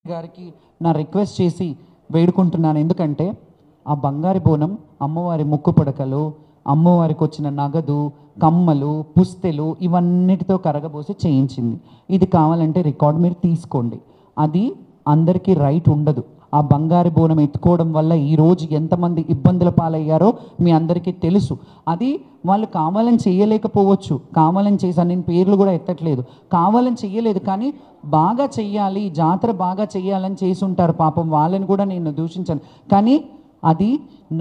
గారికి నా రిక్వెస్ట్ చేసి వేడుకుంటున్నాను. ఎందుకంటే ఆ బంగారు బోనం అమ్మవారి ముక్కు పుడకలు, అమ్మవారికి వచ్చిన నగదు, కమ్మలు, పుస్తెలు ఇవన్నిటితో కరగబోసి చేయించింది. ఇది కావాలంటే రికార్డ్ మీరు తీసుకోండి. అది అందరికీ రైట్ ఉండదు. ఆ బంగారు బోనం ఎత్తుకోవడం వల్ల ఈరోజు ఎంతమంది ఇబ్బందుల పాలయ్యారో మీ అందరికీ తెలుసు. అది వాళ్ళు కావాలని చేయలేకపోవచ్చు, కావాలని చేశాను, నేను పేర్లు కూడా ఎత్తట్లేదు, కావాలని చెయ్యలేదు, కానీ బాగా చెయ్యాలి, జాతర బాగా చెయ్యాలని చేసి ఉంటారు పాపం, వాళ్ళని కూడా నేను దూషించాను. కానీ అది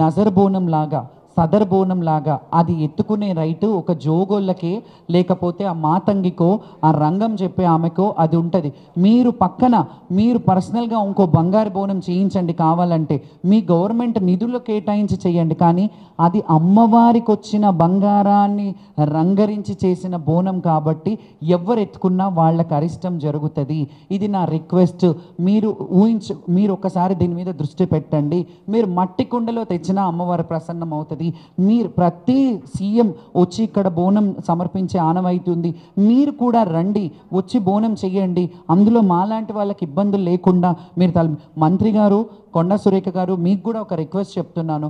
నజర్ బోనం లాగా, సదర్ బోనం లాగా అది ఎత్తుకునే రైటు ఒక జోగోళ్ళకే, లేకపోతే ఆ మాతంగికో, ఆ రంగం చెప్పే ఆమెకో అది ఉంటుంది. మీరు పక్కన మీరు పర్సనల్గా ఇంకో బంగారు బోనం చేయించండి కావాలంటే, మీ గవర్నమెంట్ నిధులు కేటాయించి చేయండి, కానీ అది అమ్మవారికి వచ్చిన బంగారాన్ని రంగరించి చేసిన బోనం కాబట్టి ఎవరు ఎత్తుకున్నా వాళ్ళకి అరిష్టం జరుగుతుంది. ఇది నా రిక్వెస్ట్. మీరు ఒకసారి దీని మీద దృష్టి పెట్టండి. మీరు మట్టి కుండలో తెచ్చినా అమ్మవారి ప్రసన్నం అవుతుంది. మీరు ప్రతి సీఎం వచ్చి ఇక్కడ బోనం సమర్పించే ఆనవాయితీ. మీరు కూడా రండి, వచ్చి బోనం చెయ్యండి. అందులో మాలాంటి వాళ్ళకి ఇబ్బందులు లేకుండా మీరు మంత్రి గారు కొండా సురేఖ గారు, మీకు కూడా ఒక రిక్వెస్ట్ చెప్తున్నాను.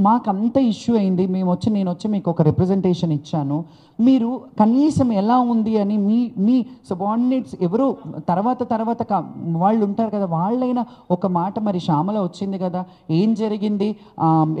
మాకు అంత ఇష్యూ అయింది, నేను వచ్చి మీకు ఒక రిప్రజెంటేషన్ ఇచ్చాను. మీరు కనీసం ఎలా ఉంది అని మీ సబార్డినేట్స్ ఎవరు తర్వాత వాళ్ళు ఉంటారు కదా, వాళ్ళైనా ఒక మాట, మరి శ్యామల వచ్చింది కదా, ఏం జరిగింది,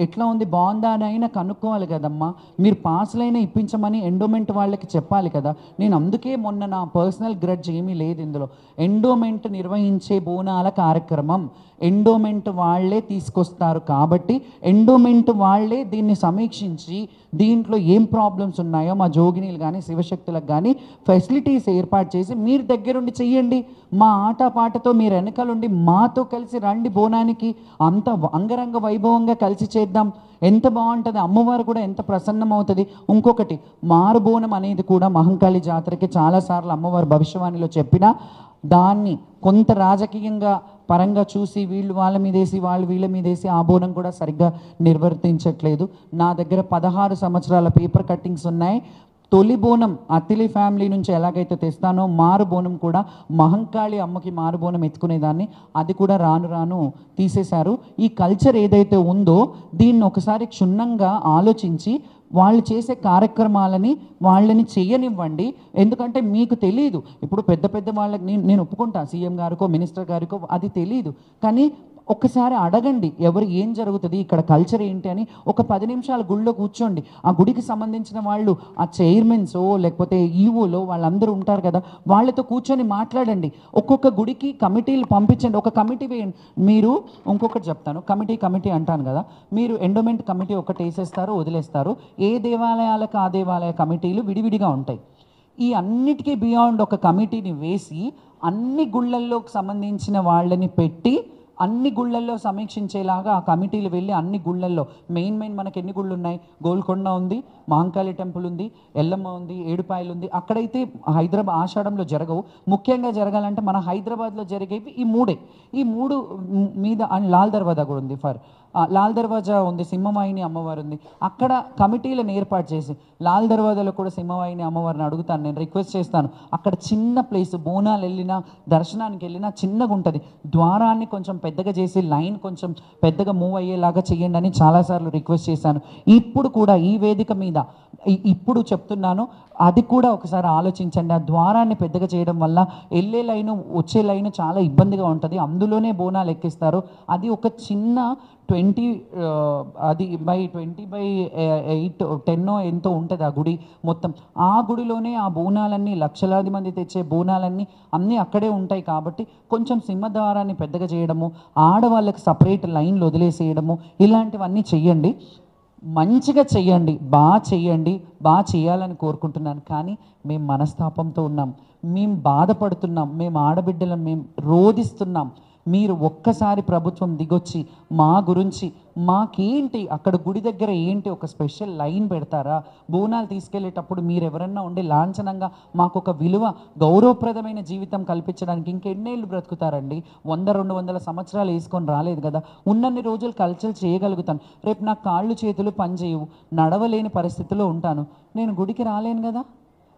ఎట్లా ఉంది, బాగుందా అని అయినా కనుక్కోవాలి కదమ్మా. మీరు పాస్లైనా ఇప్పించమని ఎండోమెంట్ వాళ్ళకి చెప్పాలి కదా. నేను అందుకే మొన్న నా పర్సనల్ గ్రడ్జ్ ఏమీ లేదు ఇందులో. ఎండోమెంట్ నిర్వహించే బోనాల కార్యక్రమం ఎండోమెంట్ వాళ్ళే తీసుకొస్తారు కాబట్టి ఎండోమెంట్ వాళ్ళే దీన్ని సమీక్షించి దీంట్లో ఏం ప్రాబ్లమ్స్ ఉన్నాయో మా జోగినీలు కానీ శివశక్తులకు కానీ ఫెసిలిటీస్ ఏర్పాటు చేసి మీరు దగ్గరుండి చెయ్యండి. మా ఆటపాటతో మీరు వెనకాలండి, మాతో కలిసి రండి బోనానికి, అంత అంగరంగ వైభవంగా కలిసి చేద్దాం. ఎంత బాగుంటుంది, అమ్మవారు కూడా ఎంత ప్రసన్నం అవుతుంది. ఇంకొకటి, మారుబోనం అనేది కూడా మహంకాళి జాతరకి చాలాసార్లు అమ్మవారు భవిష్యవాణిలో చెప్పినా దాన్ని కొంత రాజకీయంగా పరంగా చూసి వీళ్ళు వాళ్ళ మీదేసి వాళ్ళు వీళ్ళ మీదేసి ఆ బోనం కూడా సరిగ్గా నిర్వర్తించట్లేదు. నా దగ్గర 16 సంవత్సరాల పేపర్ కట్టింగ్స్ ఉన్నాయి. తొలి బోనం అత్తిలి ఫ్యామిలీ నుంచి ఎలాగైతే తెస్తానో మారు బోనం కూడా మహంకాళి అమ్మకి మారు బోనం ఎత్తుకునేదాన్ని, అది కూడా రాను తీసేశారు. ఈ కల్చర్ ఏదైతే ఉందో దీన్ని ఒకసారి క్షుణ్ణంగా ఆలోచించి వాళ్ళు చేసే కార్యక్రమాలని వాళ్ళని చేయనివ్వండి. ఎందుకంటే మీకు తెలియదు, ఇప్పుడు పెద్ద వాళ్ళకి నేను ఒప్పుకుంటా, సీఎం గారికో మినిస్టర్ గారికో అది తెలియదు, కానీ ఒక్కసారి అడగండి ఎవరు ఏం జరుగుతుంది ఇక్కడ కల్చర్ ఏంటి అని. ఒక 10 నిమిషాలు గుడిలో కూర్చోండి. ఆ గుడికి సంబంధించిన వాళ్ళు, ఆ చైర్మన్సో లేకపోతే ఈవోలో వాళ్ళందరూ ఉంటారు కదా, వాళ్ళతో కూర్చొని మాట్లాడండి. ఒక్కొక్క గుడికి కమిటీలు పంపించండి, ఒక కమిటీ వేయండి. మీరు ఇంకొకటి చెప్తాను, కమిటీ అంటాను కదా, మీరు ఎండోమెంట్ కమిటీ ఒకటి వేసేస్తారు, వదిలేస్తారు. ఏ దేవాలయాలకు ఆ దేవాలయ కమిటీలు విడివిడిగా ఉంటాయి. ఈ అన్నిటికీ బియాండ్ ఒక కమిటీని వేసి అన్ని గుళ్ళల్లోకి సంబంధించిన వాళ్ళని పెట్టి అన్ని గుళ్ళల్లో సమీక్షించేలాగా ఆ కమిటీలు వెళ్ళి అన్ని గుళ్ళల్లో మెయిన్ మనకి ఎన్ని గుళ్ళు ఉన్నాయి, గోల్కొండ ఉంది, మహంకాళి టెంపుల్ ఉంది, ఎల్లమ్మ ఉంది, ఏడుపాయలు ఉంది. అక్కడైతే హైదరాబాద్ ఆషాఢంలో జరగవు. ముఖ్యంగా జరగాలంటే మన హైదరాబాద్లో జరిగేవి ఈ మూడు మీద. అండ్ లాల్ దర్వాజా కూడా ఉంది, లాల్ దర్వాజా ఉంది, సింహవాహిని అమ్మవారు ఉంది. అక్కడ కమిటీలను ఏర్పాటు చేసి లాల్ దర్వాజాలో కూడా సింహవాహిని అమ్మవారిని అడుగుతాను, నేను రిక్వెస్ట్ చేస్తాను. అక్కడ చిన్న ప్లేస్, బోనాలు వెళ్ళినా దర్శనానికి వెళ్ళినా చిన్నగా ఉంటుంది, ద్వారాన్ని కొంచెం పెద్దగా చేసి లైన్ కొంచెం పెద్దగా మూవ్ అయ్యేలాగా చేయండి అని చాలాసార్లు రిక్వెస్ట్ చేశాను. ఇప్పుడు కూడా ఈ వేదిక మీద ఇప్పుడు చెప్తున్నాను, అది కూడా ఒకసారి ఆలోచించండి. ఆ ద్వారాన్ని పెద్దగా చేయడం వల్ల వెళ్ళే లైను వచ్చే లైను చాలా ఇబ్బందిగా ఉంటుంది. అందులోనే బోనాలు ఎక్కిస్తారు. అది ఒక చిన్న 20 by 8 10 ఎంతో ఉంటుంది ఆ గుడి మొత్తం. ఆ గుడిలోనే ఆ బోనాలన్నీ, లక్షలాది మంది తెచ్చే బోనాలన్నీ అన్నీ అక్కడే ఉంటాయి కాబట్టి కొంచెం సింహద్వారాన్ని పెద్దగా చేయడము, ఆడవాళ్ళకి సపరేట్ లైన్లు వదిలేసేయడము, ఇలాంటివన్నీ చెయ్యండి. మంచిగా చెయ్యండి, బాగా చేయాలని కోరుకుంటున్నాను. కానీ మేము మనస్తాపంతో ఉన్నాం, మేము బాధపడుతున్నాం, మేము ఆడబిడ్డలం, మేము రోధిస్తున్నాం. మీరు ఒక్కసారి ప్రభుత్వం దిగొచ్చి మా గురించి, మాకేంటి అక్కడ గుడి దగ్గర ఏంటి ఒక స్పెషల్ లైన్ పెడతారా, బోనాలు తీసుకెళ్లేటప్పుడు మీరు ఎవరన్నా ఉండి లాంఛనంగా మాకు ఒక విలువ, గౌరవప్రదమైన జీవితం కల్పించడానికి ఇంకెన్నేళ్ళు బ్రతుకుతారండి? 100-200 సంవత్సరాలు వేసుకొని రాలేదు కదా. ఉన్నన్ని రోజులు కల్చర్ చేయగలుగుతాను. రేపు నాకు కాళ్ళు చేతులు పనిచేయవు, నడవలేని పరిస్థితిలో ఉంటాను, నేను గుడికి రాలేను కదా.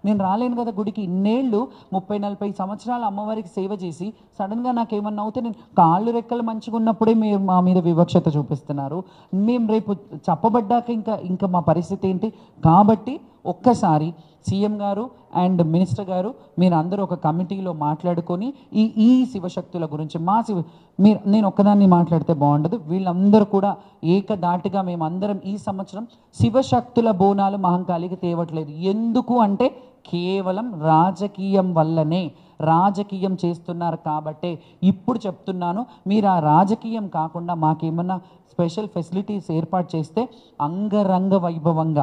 నేను రాలేను కదా గుడికి. ఇన్నేళ్ళు 30-40 సంవత్సరాలు అమ్మవారికి సేవ చేసి సడన్గా నాకేమన్నా అవుతే నేను కాళ్ళు రెక్కలు మంచిగా ఉన్నప్పుడే మీరు మా మీద వివక్షత చూపిస్తున్నారు. మేము రేపు చెప్పబడ్డాక ఇంకా మా పరిస్థితి ఏంటి? కాబట్టి ఒక్కసారి సీఎం గారు అండ్ మినిస్టర్ గారు మీరు అందరూ ఒక కమిటీలో మాట్లాడుకొని ఈ శివశక్తుల గురించి నేను ఒక్కదాన్ని మాట్లాడితే బాగుండదు. వీళ్ళందరూ కూడా ఏకదాటిగా మేమందరం ఈ సంవత్సరం శివశక్తుల బోనాలు మహంకాళికి తేవట్లేదు. ఎందుకు అంటే కేవలం రాజకీయం వల్లనే. రాజకీయం చేస్తున్నారు కాబట్టే ఇప్పుడు చెప్తున్నాను. మీరు ఆ రాజకీయం కాకుండా మాకేమన్నా స్పెషల్ ఫెసిలిటీస్ ఏర్పాటు చేస్తే అంగరంగ వైభవంగా